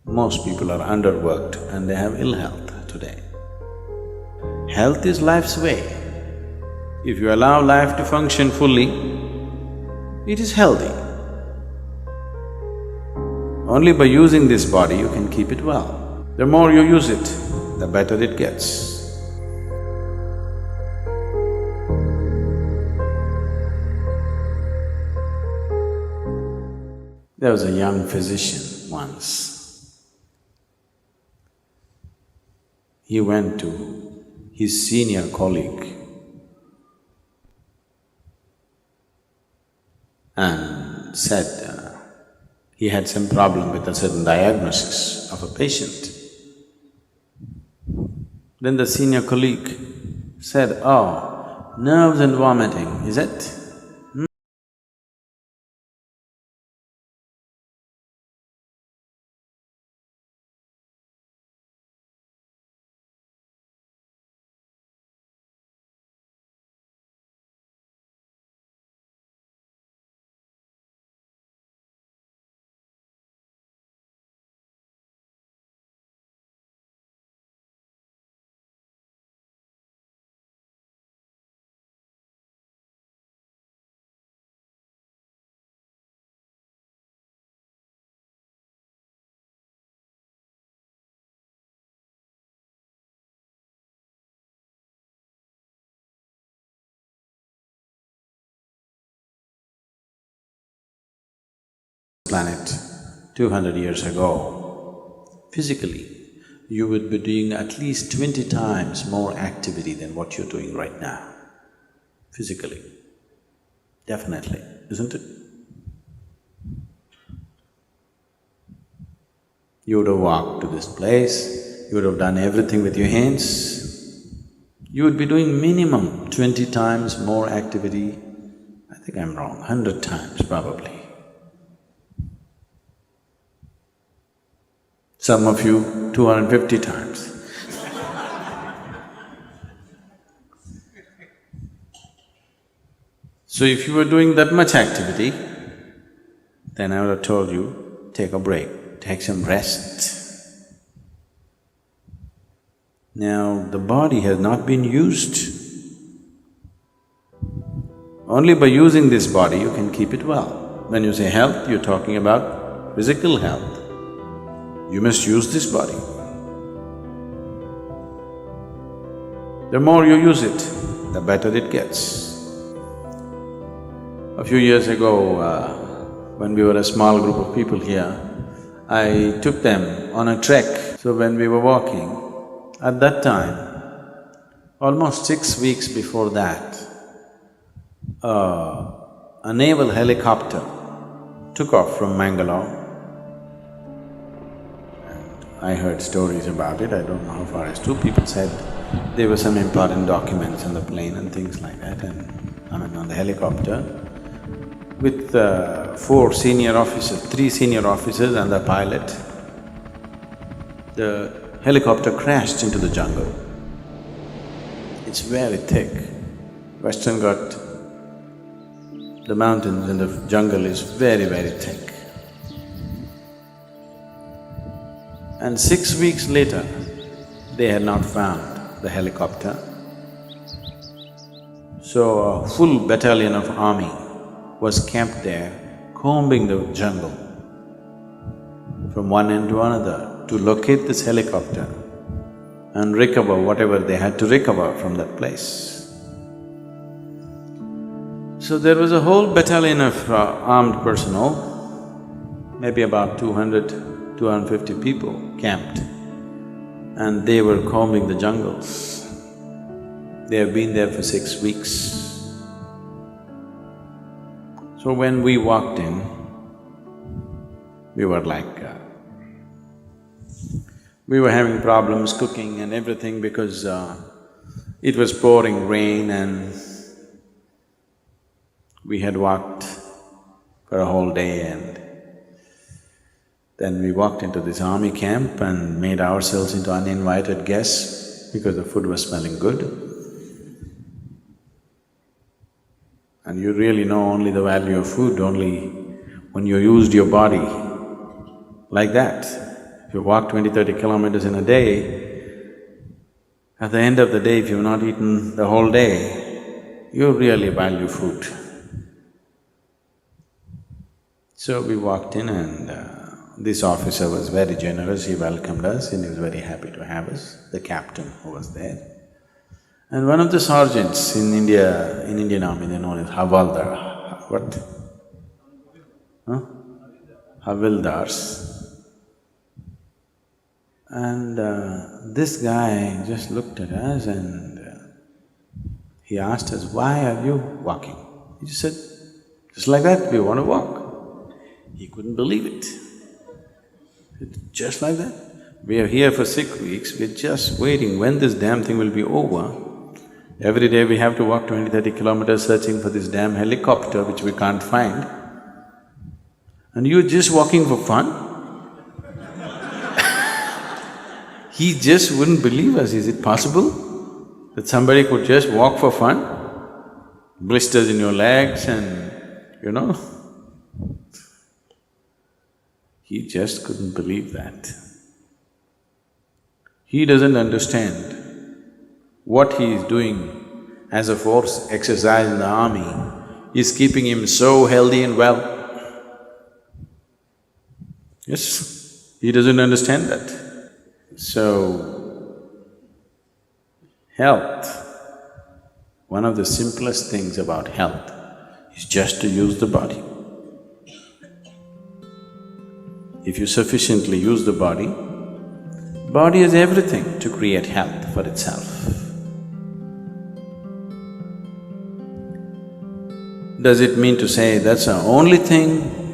Most people are underworked and they have ill health today. Health is life's way. If you allow life to function fully, it is healthy. Only by using this body you can keep it well. The more you use it, the better it gets. There was a young physician once. He went to his senior colleague and said he had some problem with a certain diagnosis of a patient. Then the senior colleague said, "Oh, nerves and vomiting, is it?" Planet 200 years ago, physically, you would be doing at least 20 times more activity than what you're doing right now, physically. Definitely, isn't it? You would have walked to this place, you would have done everything with your hands. You would be doing minimum 20 times more activity. I think I'm wrong, 100 times probably. Some of you 250 times. So if you were doing that much activity, then I would have told you, take a break, take some rest. Now, the body has not been used. Only by using this body you can keep it well. When you say health, you're talking about physical health. You must use this body. The more you use it, the better it gets. A few years ago, when we were a small group of people here, I took them on a trek. So when we were walking, at that time, almost 6 weeks before that, a naval helicopter took off from Mangalore. I heard stories about it, I don't know how far it's true. People said there were some important documents on the plane and things like that, and on the helicopter with 4 senior officers, 3 senior officers and the pilot. The helicopter crashed into the jungle. It's very thick. Western Ghat, the mountains and the jungle is very, very thick. And 6 weeks later, they had not found the helicopter. So a full battalion of army was camped there, combing the jungle from one end to another to locate this helicopter and recover whatever they had to recover from that place. So there was a whole battalion of armed personnel, maybe about 250 people camped, and they were combing the jungles. They have been there for 6 weeks. So when we walked in, we were like… we were having problems cooking and everything because it was pouring rain and we had walked for a whole day, and then we walked into this army camp and made ourselves into uninvited guests because the food was smelling good. And you really know only the value of food only when you used your body like that. If you walk 20-30 kilometers in a day, at the end of the day, if you've not eaten the whole day, you really value food. So we walked in and this officer was very generous, he welcomed us and he was very happy to have us, the captain who was there. And one of the sergeants in India, in Indian army, they're known as Havaldar. What? Huh? Havildars. And this guy just looked at us and he asked us, "Why are you walking?" He just said, "Just like that, we want to walk." He couldn't believe it. Just like that? We are here for 6 weeks, we're just waiting when this damn thing will be over. Every day we have to walk 20-30 kilometers searching for this damn helicopter which we can't find. And you're just walking for fun? He just wouldn't believe us. Is it possible that somebody could just walk for fun? Blisters in your legs and you know. He just couldn't believe that. He doesn't understand what he is doing as a force exercise in the army is keeping him so healthy and well. Yes, he doesn't understand that. So, health, one of the simplest things about health is just to use the body. If you sufficiently use the body has everything to create health for itself. Does it mean to say that's the only thing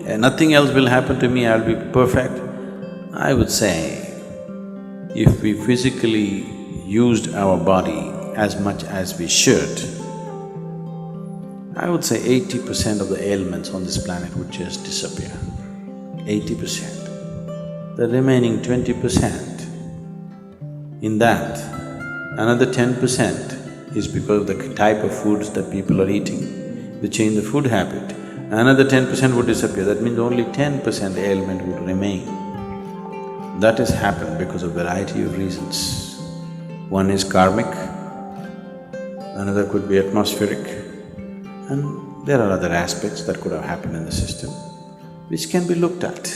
and nothing else will happen to me, I'll be perfect? I would say, if we physically used our body as much as we should, I would say 80% of the ailments on this planet would just disappear. 80%. The remaining 20%, in that, another 10% is because of the type of foods that people are eating. They change the food habit, another 10% would disappear. That means only 10% ailment would remain. That has happened because of variety of reasons. One is karmic, another could be atmospheric, and there are other aspects that could have happened in the system which can be looked at.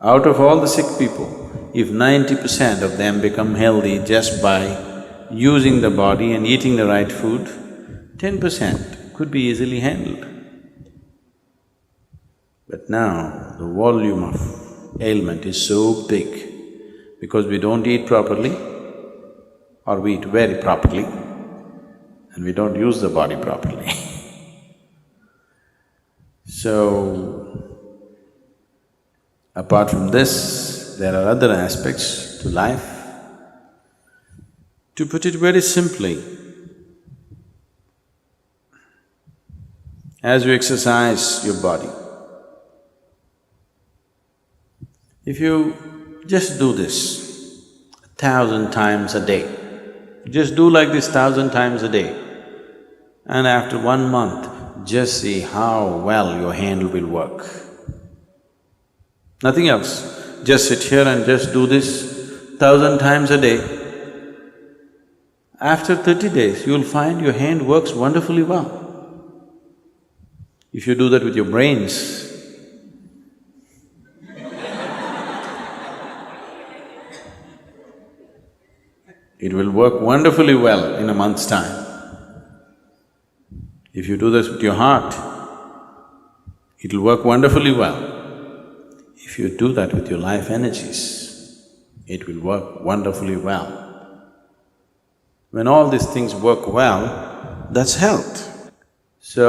Out of all the sick people, if 90% of them become healthy just by using the body and eating the right food, 10% could be easily handled. But now, the volume of ailment is so big because we don't eat properly or we eat very properly and we don't use the body properly. So, apart from this, there are other aspects to life. To put it very simply, as you exercise your body, if you just do this 1,000 times a day, just do like this 1,000 times a day, and after 1 month, just see how well your hand will work. Nothing else, just sit here and just do this 1,000 times a day. After 30 days, you'll find your hand works wonderfully well. If you do that with your brains, it will work wonderfully well in a month's time. If you do this with your heart, it'll work wonderfully well. If you do that with your life energies, it will work wonderfully well. When all these things work well, that's health. So,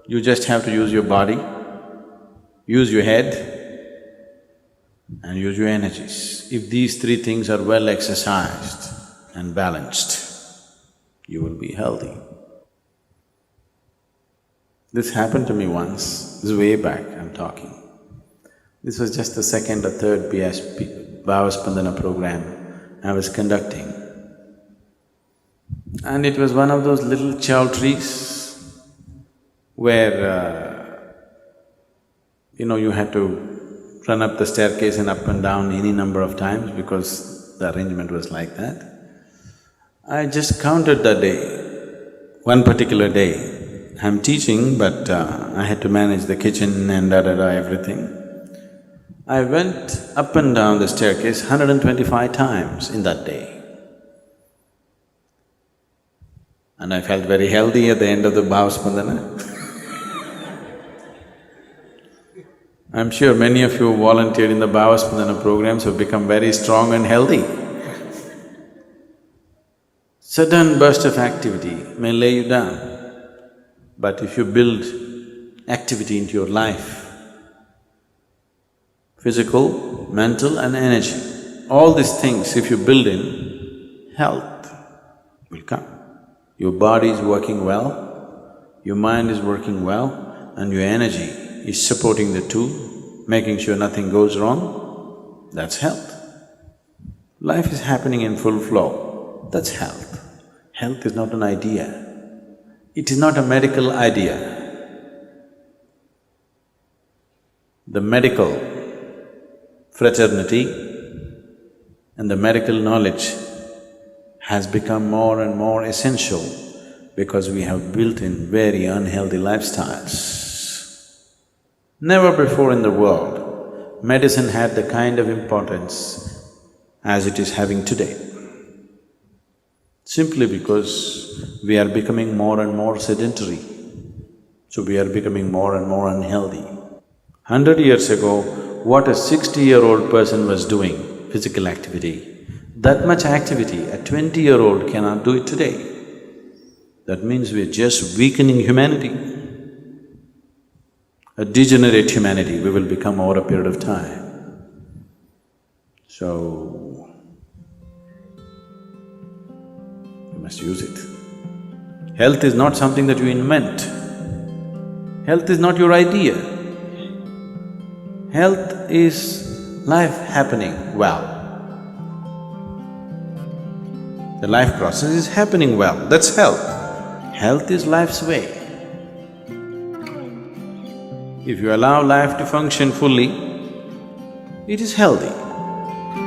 you just have to use your body, use your head, and use your energies. If these three things are well exercised and balanced, you will be healthy. This happened to me once, this is way back I'm talking. This was just the second or third BSP, Bhavaspandana program I was conducting. And it was one of those little chowtrees where, you had to run up the staircase and up and down any number of times because the arrangement was like that. I just counted that day, one particular day. I'm teaching, but I had to manage the kitchen and everything. I went up and down the staircase 125 times in that day. And I felt very healthy at the end of the Bhavaspandana. I'm sure many of you who volunteered in the Bhavaspandana programs have become very strong and healthy. Sudden burst of activity may lay you down, but if you build activity into your life, physical, mental and energy, all these things if you build in, health will come. Your body is working well, your mind is working well, and your energy is supporting the two, making sure nothing goes wrong, that's health. Life is happening in full flow, that's health. Health is not an idea, it is not a medical idea. The medical fraternity and the medical knowledge has become more and more essential because we have built in very unhealthy lifestyles. Never before in the world, medicine had the kind of importance as it is having today. Simply because we are becoming more and more sedentary, so we are becoming more and more unhealthy. 100 years ago, what a 60-year-old person was doing, physical activity, that much activity a 20-year-old cannot do it today. That means we're just weakening humanity. A degenerate humanity we will become over a period of time. So, you must use it. Health is not something that you invent. Health is not your idea. Health is life happening well. The life process is happening well, that's health. Health is life's way. If you allow life to function fully, it is healthy.